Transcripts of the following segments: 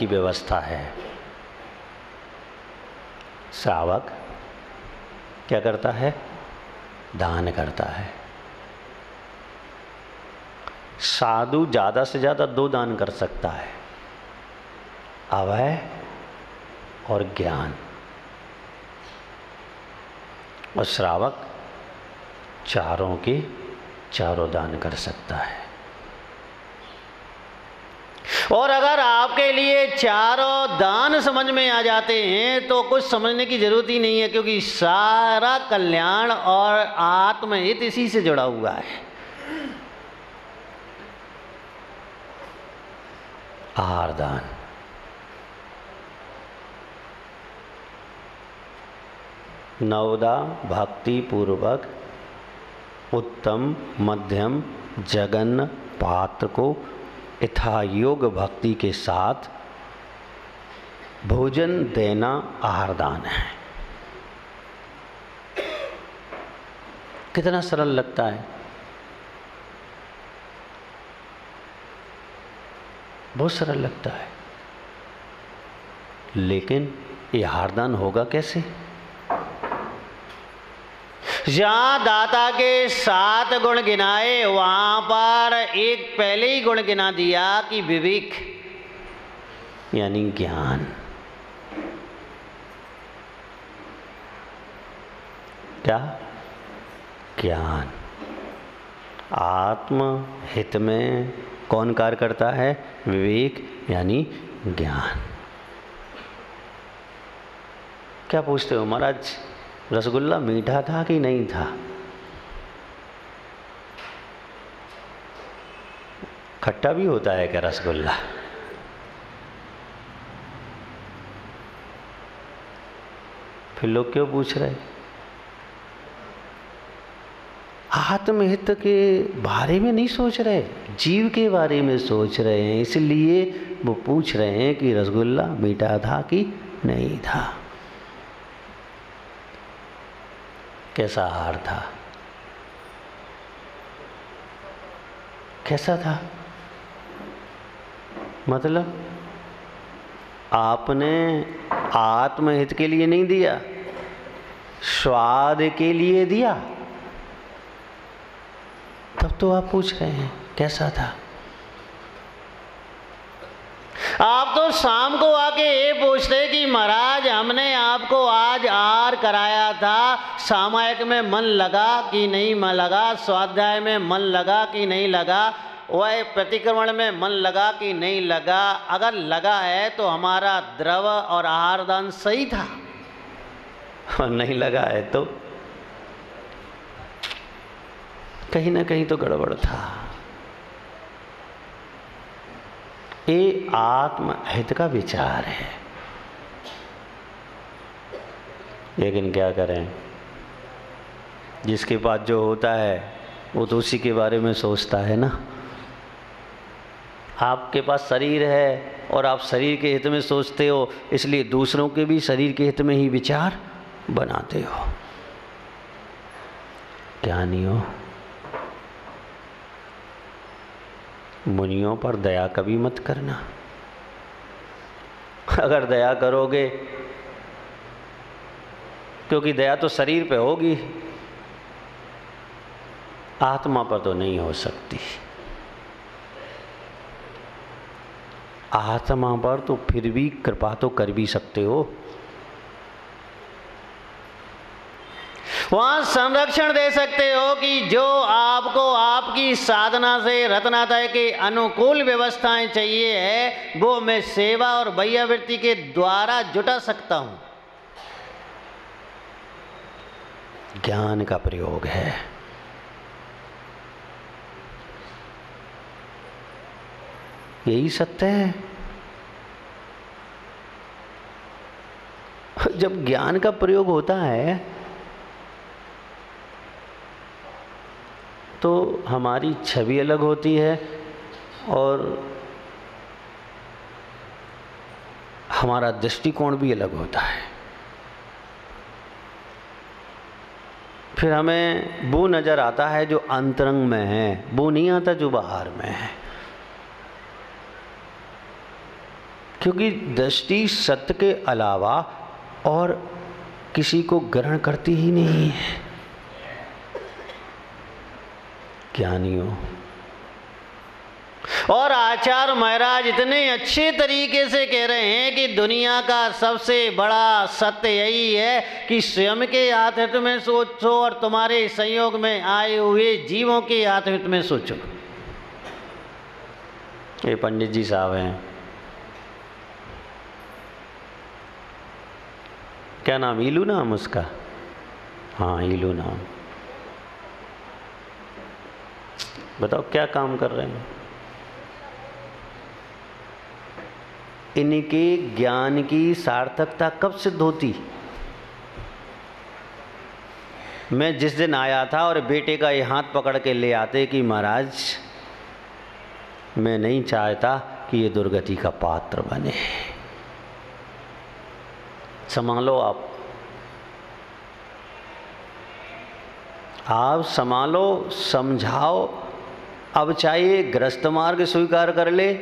की व्यवस्था है। श्रावक क्या करता है? दान करता है। साधु ज़्यादा से ज़्यादा 2 दान कर सकता है, अभय और ज्ञान। और श्रावक चारों के चारों दान कर सकता है। और अगर आपके लिए चारों दान समझ में आ जाते हैं तो कुछ समझने की जरूरत ही नहीं है, क्योंकि सारा कल्याण और आत्महित इसी से जुड़ा हुआ है। आहार दान, नवदा भक्ति पूर्वक उत्तम मध्यम जघन्य पात्र को यथायोग भक्ति के साथ भोजन देना आहार दान है। कितना सरल लगता है, बहुत सरल लगता है। लेकिन ये आहार दान होगा कैसे? जहाँ दाता के 7 गुण गिनाए, वहां पर एक पहले ही गुण गिना दिया कि विवेक यानी ज्ञान। क्या? ज्ञान। आत्म हित में कौन कार्य करता है? विवेक यानी ज्ञान। क्या पूछते हो महाराज, रसगुल्ला मीठा था कि नहीं था? खट्टा भी होता है क्या रसगुल्ला? फिर लोग क्यों पूछ रहे? आत्महित के बारे में नहीं सोच रहे, जीव के बारे में सोच रहे हैं, इसलिए वो पूछ रहे हैं कि रसगुल्ला मीठा था कि नहीं था। कैसा आहार था? कैसा था? मतलब आपने आत्महित के लिए नहीं दिया, स्वाद के लिए दिया, तब तो आप पूछ रहे हैं कैसा था। आप तो शाम को आके ये पूछते कि महाराज हमने आपको आज आहार कराया था, सामायिक में मन लगा कि नहीं मन लगा, स्वाध्याय में मन लगा कि नहीं लगा, वह प्रतिक्रमण में मन लगा कि नहीं लगा। अगर लगा है तो हमारा द्रव और आहार दान सही था, और नहीं लगा है तो कहीं ना कहीं तो गड़बड़ था। ये आत्महित का विचार है। लेकिन क्या करें, जिसके पास जो होता है वो तो उसी के बारे में सोचता है ना। आपके पास शरीर है और आप शरीर के हित में सोचते हो, इसलिए दूसरों के भी शरीर के हित में ही विचार बनाते हो। ज्ञानियों, मुनियों पर दया कभी मत करना। अगर दया करोगे, क्योंकि दया तो शरीर पे होगी, आत्मा पर तो नहीं हो सकती। आत्मा पर तो फिर भी कृपा तो कर भी सकते हो। वहां संरक्षण दे सकते हो कि जो आपको आपकी साधना से रत्नात्रय के अनुकूल व्यवस्थाएं चाहिए है, वो मैं सेवा और भैयावृत्ति के द्वारा जुटा सकता हूं। ज्ञान का प्रयोग है। यही सत्य है। जब ज्ञान का प्रयोग होता है तो हमारी छवि अलग होती है और हमारा दृष्टिकोण भी अलग होता है। फिर हमें वो नज़र आता है जो अंतरंग में है, वो नहीं आता जो बाहर में है। क्योंकि दृष्टि सत्य के अलावा और किसी को ग्रहण करती ही नहीं है। ज्ञानियों और आचार्य महाराज इतने अच्छे तरीके से कह रहे हैं कि दुनिया का सबसे बड़ा सत्य यही है कि स्वयं के आत्महित में सोचो और तुम्हारे संयोग में आए हुए जीवों के आत्महित में सोचो। ये पंडित जी साहब हैं, क्या नाम, ईलू नाम उसका, हाँ ईलू नाम। बताओ क्या काम कर रहे हैं। इनके ज्ञान की सार्थकता कब सिद्ध होती। मैं जिस दिन आया था और बेटे का ये हाथ पकड़ के ले आते कि महाराज मैं नहीं चाहता कि ये दुर्गति का पात्र बने, संभालो आप संभालो, समझाओ। अब चाहे ग्रस्त मार्ग स्वीकार कर ले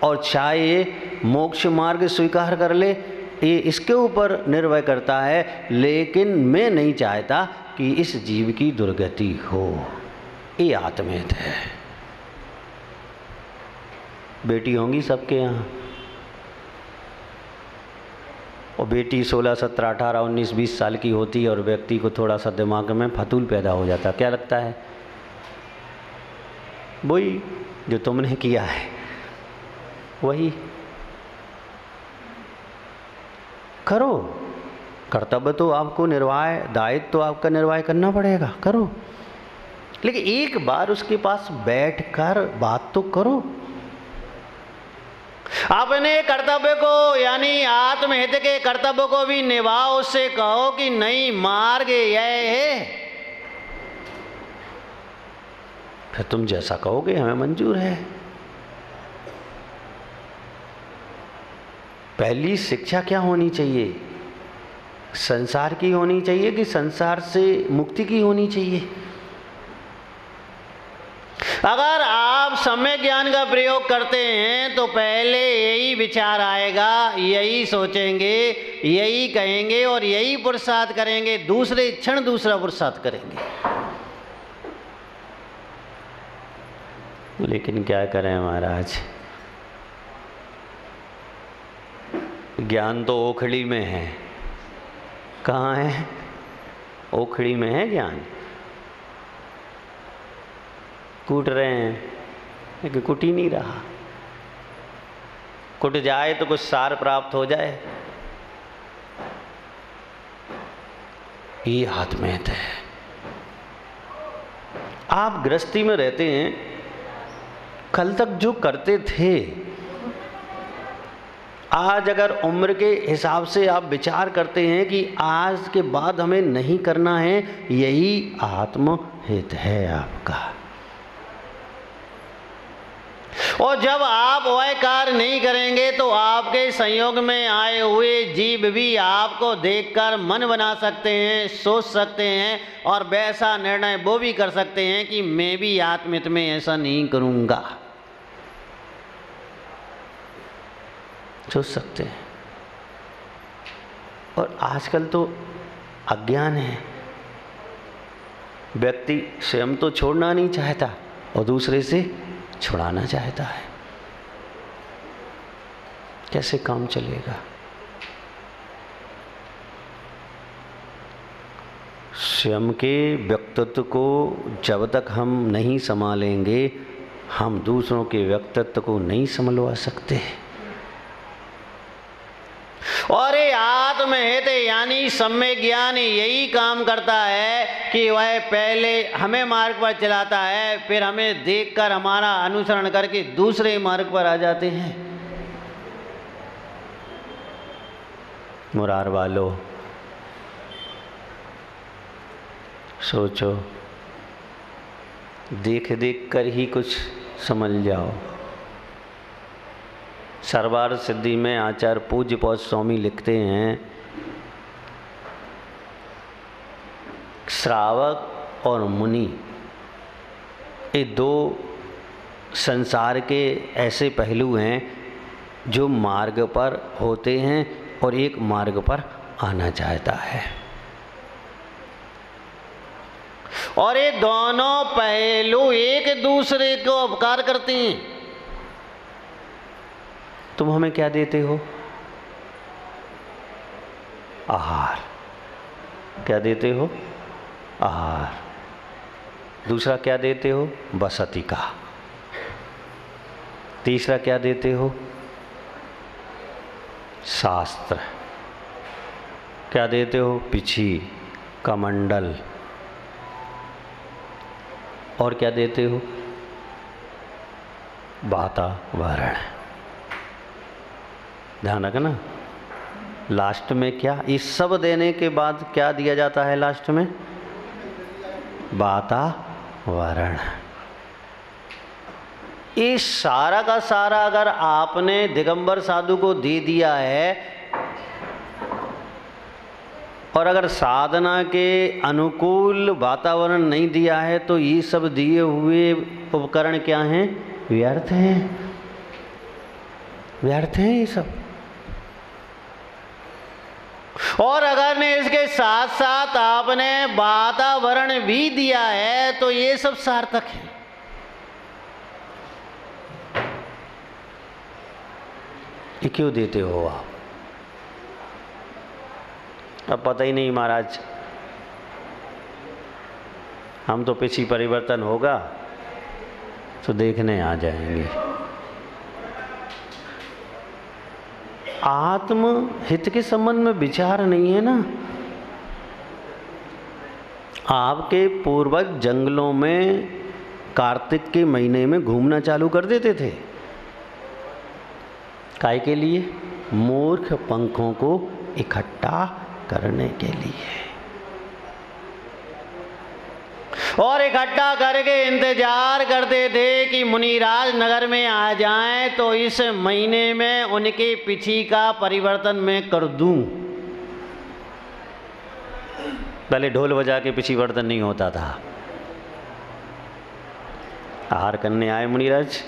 और चाहे मोक्ष मार्ग स्वीकार कर ले, ये इसके ऊपर निर्भर करता है, लेकिन मैं नहीं चाहता कि इस जीव की दुर्गति हो। ये आत्महित है। बेटी होंगी सबके यहाँ, और बेटी 16, 17, 18, 19, 20 साल की होती है और व्यक्ति को थोड़ा सा दिमाग में फतूल पैदा हो जाता। क्या लगता है, वही जो तुमने किया है वही करो। कर्तव्य तो आपको निर्वाह, दायित्व तो आपका निर्वाह करना पड़ेगा, करो। लेकिन एक बार उसके पास बैठकर बात तो करो। अपने कर्तव्य को यानी आत्महित के कर्तव्य को भी निभाओ। उससे कहो कि नहीं, मार्ग यह है। फिर तुम जैसा कहोगे हमें मंजूर है। पहली शिक्षा क्या होनी चाहिए, संसार की होनी चाहिए कि संसार से मुक्ति की होनी चाहिए। अगर आप सम्यक ज्ञान का प्रयोग करते हैं तो पहले यही विचार आएगा, यही सोचेंगे, यही कहेंगे और यही पुरुषार्थ करेंगे, दूसरे क्षण दूसरा पुरुषार्थ करेंगे। लेकिन क्या करें महाराज, ज्ञान तो ओखड़ी में है। कहाँ है, ओखड़ी में है ज्ञान। कूट रहे हैं लेकिन कुट ही नहीं रहा। कुट जाए तो कुछ सार प्राप्त हो जाए, ये आत्महित है। आप गृहस्थी में रहते हैं, कल तक जो करते थे, आज अगर उम्र के हिसाब से आप विचार करते हैं कि आज के बाद हमें नहीं करना है, यही आत्महित है आपका। और जब आप वह कार्य नहीं करेंगे तो आपके संयोग में आए हुए जीव भी आपको देखकर मन बना सकते हैं, सोच सकते हैं और वैसा निर्णय वो भी कर सकते हैं कि मैं भी आत्महित में ऐसा नहीं करूँगा। सोच सकते हैं। और आजकल तो अज्ञान है, व्यक्ति स्वयं तो छोड़ना नहीं चाहता और दूसरे से छुड़ाना चाहता है। कैसे काम चलेगा? स्वयं के व्यक्तित्व को जब तक हम नहीं संभालेंगे, हम दूसरों के व्यक्तित्व को नहीं संभलवा सकते। और ये आत्महित यानी सम्यक ज्ञान यही काम करता है कि वह पहले हमें मार्ग पर चलाता है, फिर हमें देखकर हमारा अनुसरण करके दूसरे मार्ग पर आ जाते हैं। मुरार वालों, सोचो, देख देख कर ही कुछ समझ जाओ। सरवार सिद्धि में आचार्य पूज्य पौष स्वामी लिखते हैं, श्रावक और मुनि ये दो संसार के ऐसे पहलू हैं जो मार्ग पर होते हैं और एक मार्ग पर आना चाहता है। और ये दोनों पहलू एक दूसरे को उपकार करते हैं। तुम हमें क्या देते हो? आहार। क्या देते हो? आहार। दूसरा क्या देते हो? बसती का। तीसरा क्या देते हो? शास्त्र। क्या देते हो? पिछी, कमंडल। और क्या देते हो? वातावरण। ध्यान रखना, लास्ट में क्या, इस सब देने के बाद क्या दिया जाता है लास्ट में? वातावरण। इस सारा का सारा अगर आपने दिगंबर साधु को दे दिया है और अगर साधना के अनुकूल वातावरण नहीं दिया है तो ये सब दिए हुए उपकरण क्या हैं? व्यर्थ हैं। व्यर्थ हैं ये सब। और अगर ने इसके साथ साथ आपने वातावरण भी दिया है तो ये सब सार्थक है। ये क्यों देते हो आप? अब पता ही नहीं महाराज, हम तो पिछी परिवर्तन होगा तो देखने आ जाएंगे। आत्म हित के संबंध में विचार नहीं है ना। आपके पूर्वज जंगलों में कार्तिक के महीने में घूमना चालू कर देते थे। काय के लिए? मूर्ख पंखों को इकट्ठा करने के लिए। और इकट्ठा करके इंतजार करते थे कि मुनिराज नगर में आ जाएं तो इस महीने में उनके पिछी का परिवर्तन मैं कर दूं। पहले ढोल बजा के पिछी वर्तन नहीं होता था। आहार करने आए मुनिराज,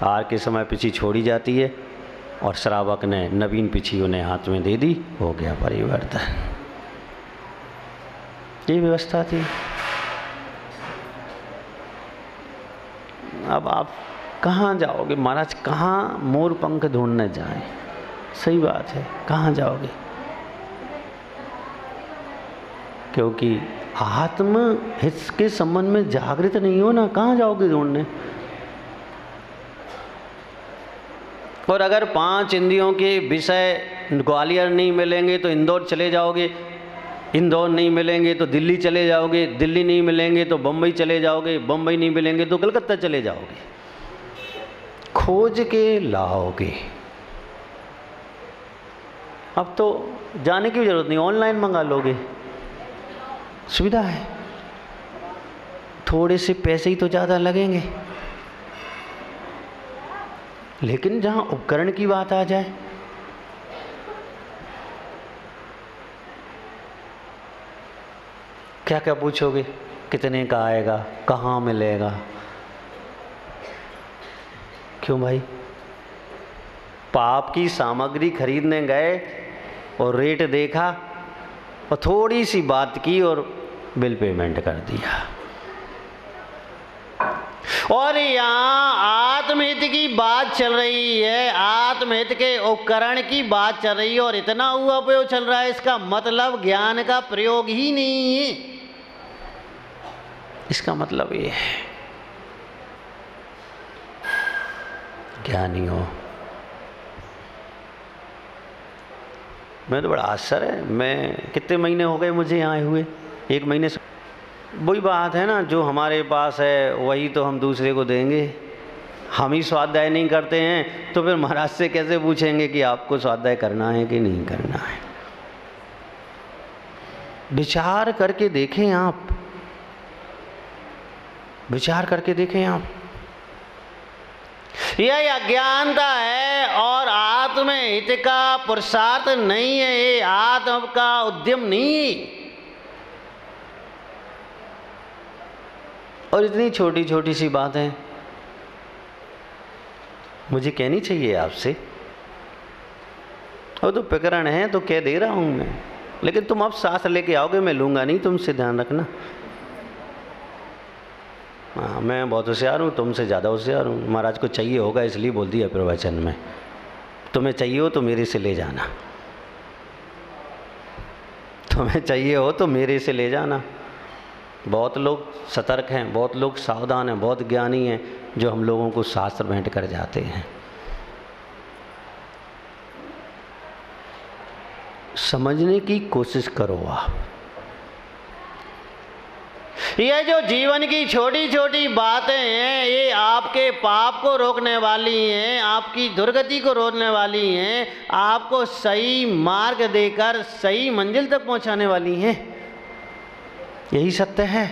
आहार के समय पिछी छोड़ी जाती है और श्रावक ने नवीन पिछी उन्हें हाथ में दे दी, हो गया परिवर्तन। ये व्यवस्था थी। अब आप कहाँ जाओगे महाराज? कहाँ मोर पंख ढूंढने जाएं? सही बात है, कहाँ जाओगे? क्योंकि आत्म हित के संबंध में जागृत नहीं हो ना, कहाँ जाओगे ढूंढने? और अगर 5 इंद्रियों के विषय ग्वालियर नहीं मिलेंगे तो इंदौर चले जाओगे, इंदौर नहीं मिलेंगे तो दिल्ली चले जाओगे, दिल्ली नहीं मिलेंगे तो बम्बई चले जाओगे, बम्बई नहीं मिलेंगे तो कलकत्ता चले जाओगे, खोज के लाओगे। अब तो जाने की जरूरत नहीं, ऑनलाइन मंगा लोगे, सुविधा है। थोड़े से पैसे ही तो ज़्यादा लगेंगे, लेकिन जहाँ उपकरण की बात आ जाए, क्या क्या पूछोगे? कितने का आएगा, कहाँ मिलेगा? क्यों भाई? पाप की सामग्री खरीदने गए और रेट देखा और थोड़ी सी बात की और बिल पेमेंट कर दिया। और यहाँ आत्महित की बात चल रही है, आत्महित के उपकरण की बात चल रही है और इतना हुआ उपयोग चल रहा है, इसका मतलब ज्ञान का प्रयोग ही नहीं है। इसका मतलब ये है, ज्ञानी हो। मैं तो बड़ा आश्चर्य है, मैं कितने महीने हो गए मुझे यहाँ आए हुए, 1 महीने से। वही बात है ना, जो हमारे पास है वही तो हम दूसरे को देंगे। हम ही स्वाध्याय नहीं करते हैं तो फिर महाराज से कैसे पूछेंगे कि आपको स्वाध्याय करना है कि नहीं करना है? विचार करके देखें आप, विचार करके देखें आप। यह अज्ञानता है और आत्महित का पुरुषार्थ नहीं है, ये आत्म का उद्यम नहीं। और इतनी छोटी छोटी सी बातें मुझे कहनी चाहिए आपसे। वो तो प्रकरण है तो कह दे रहा हूँ मैं, लेकिन तुम अब साथ लेके आओगे, मैं लूँगा नहीं तुमसे, ध्यान रखना। हाँ, मैं बहुत होशियार हूँ, तुमसे ज़्यादा होशियार हूँ। महाराज को चाहिए होगा इसलिए बोल दिया प्रवचन में। तुम्हें चाहिए हो तो मेरे से ले जाना, तुम्हें चाहिए हो तो मेरे से ले जाना। बहुत लोग सतर्क हैं, बहुत लोग सावधान हैं, बहुत ज्ञानी हैं, जो हम लोगों को शास्त्र भेंट कर जाते हैं। समझने की कोशिश करो आप। ये जो जीवन की छोटी छोटी बातें हैं, ये आपके पाप को रोकने वाली हैं, आपकी दुर्गति को रोकने वाली हैं, आपको सही मार्ग देकर सही मंजिल तक पहुंचाने वाली हैं। यही सत्य है,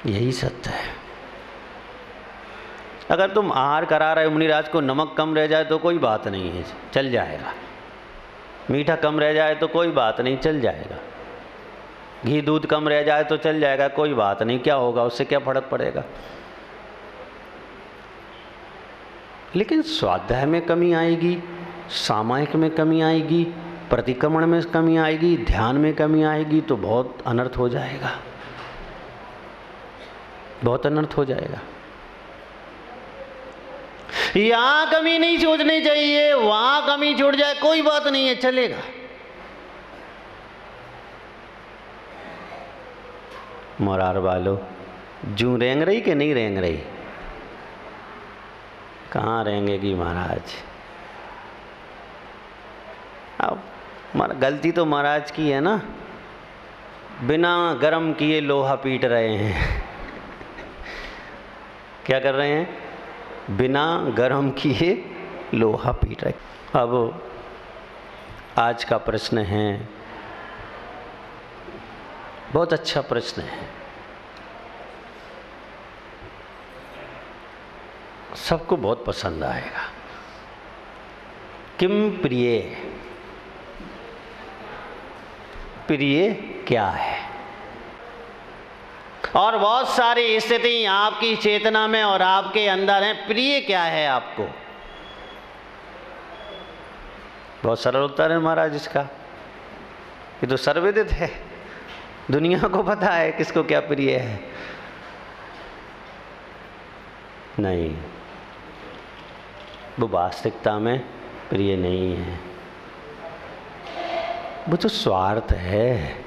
यही सत्य है। अगर तुम आहार करा रहे हो मुनिराज को, नमक कम रह जाए तो कोई बात नहीं है, चल जाएगा। मीठा कम रह जाए तो कोई बात नहीं, चल जाएगा। घी दूध कम रह जाए तो चल जाएगा, कोई बात नहीं, क्या होगा, उससे क्या फर्क पड़ेगा। लेकिन स्वाध्याय में कमी आएगी, सामायिक में कमी आएगी, प्रतिक्रमण में कमी आएगी, ध्यान में कमी आएगी, तो बहुत अनर्थ हो जाएगा, बहुत अनर्थ हो जाएगा। यहां कमी नहीं सोचनी चाहिए, वहां कमी छूट जाए कोई बात नहीं है, चलेगा। मोरार वालो, जूं रेंग रही कि नहीं रेंग रही? कहाँ रेंगेगी महाराज। अब गलती तो महाराज की है ना, बिना गरम किए लोहा पीट रहे हैं। क्या कर रहे हैं? बिना गरम किए लोहा पीट रहे। अब आज का प्रश्न है, बहुत अच्छा प्रश्न है, सबको बहुत पसंद आएगा। किम प्रिय, प्रिय क्या है? और बहुत सारी स्थिति आपकी चेतना में और आपके अंदर है। प्रिय क्या है आपको? बहुत सरल उत्तर है महाराज इसका, ये तो सर्वविदित है, दुनिया को पता है किसको क्या प्रिय है। नहीं, वो वास्तविकता में प्रिय नहीं है, वो तो स्वार्थ है।